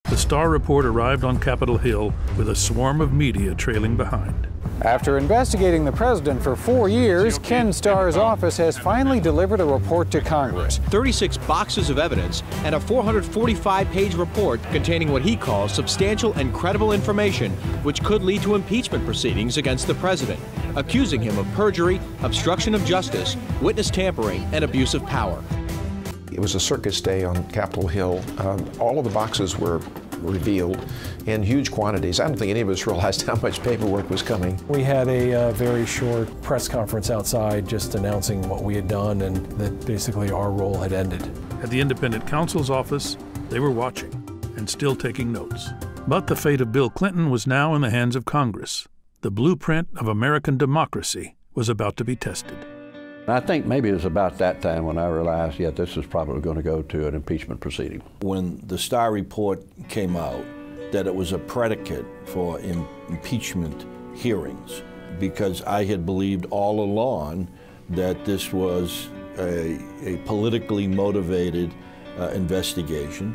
the Star report arrived on Capitol Hill with a swarm of media trailing behind. After investigating the president for 4 years, Ken Starr's office has finally delivered a report to Congress. 36 boxes of evidence and a 445-page report containing what he calls substantial and credible information which could lead to impeachment proceedings against the president, accusing him of perjury, obstruction of justice, witness tampering, and abuse of power. It was a circus day on Capitol Hill. All of the boxes were revealed in huge quantities. I don't think any of us realized how much paperwork was coming. We had a very short press conference outside just announcing what we had done and that basically our role had ended. At the independent counsel's office, they were watching and still taking notes. But the fate of Bill Clinton was now in the hands of Congress. The blueprint of American democracy was about to be tested. I think maybe it was about that time when I realized, yeah, this is probably going to go to an impeachment proceeding. When the Starr report came out, that it was a predicate for impeachment hearings, because I had believed all along that this was a politically motivated investigation.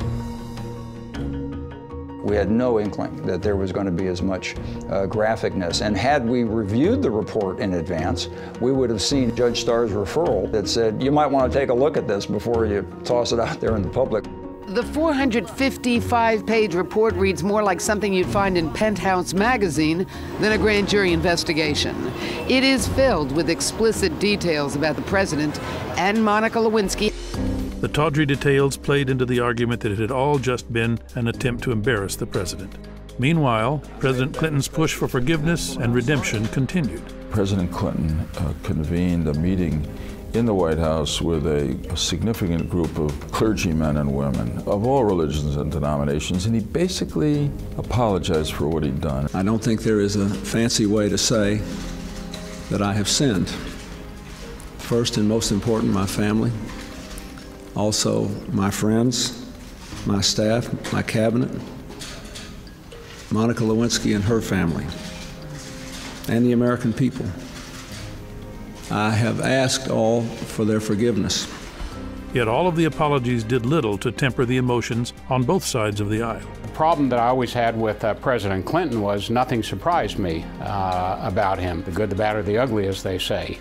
We had no inkling that there was going to be as much graphicness. And had we reviewed the report in advance, we would have seen Judge Starr's referral that said, you might want to take a look at this before you toss it out there in the public. The 455-page report reads more like something you'd find in Penthouse magazine than a grand jury investigation. It is filled with explicit details about the president and Monica Lewinsky. The tawdry details played into the argument that it had all just been an attempt to embarrass the president. Meanwhile, President Clinton's push for forgiveness and redemption continued. President Clinton convened a meeting in the White House with a significant group of clergymen and women of all religions and denominations, and he basically apologized for what he'd done. I don't think there is a fancy way to say that I have sinned. First and most important, my family. Also, my friends, my staff, my cabinet, Monica Lewinsky and her family, and the American people. I have asked all for their forgiveness. Yet all of the apologies did little to temper the emotions on both sides of the aisle. The problem that I always had with President Clinton was nothing surprised me about him. The good, the bad, or the ugly, as they say.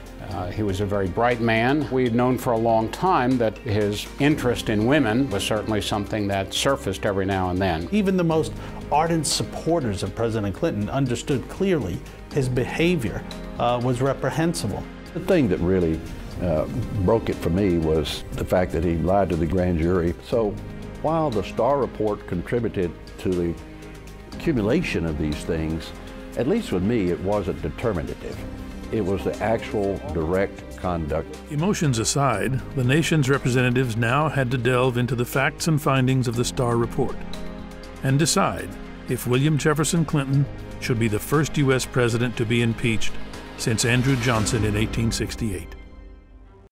He was a very bright man. We had known for a long time that his interest in women was certainly something that surfaced every now and then. Even the most ardent supporters of President Clinton understood clearly his behavior was reprehensible. The thing that really broke it for me was the fact that he lied to the grand jury. So while the Starr report contributed to the accumulation of these things, at least with me, it wasn't determinative. It was the actual direct conduct. Emotions aside, the nation's representatives now had to delve into the facts and findings of the Starr report and decide if William Jefferson Clinton should be the first U.S. president to be impeached since Andrew Johnson in 1868.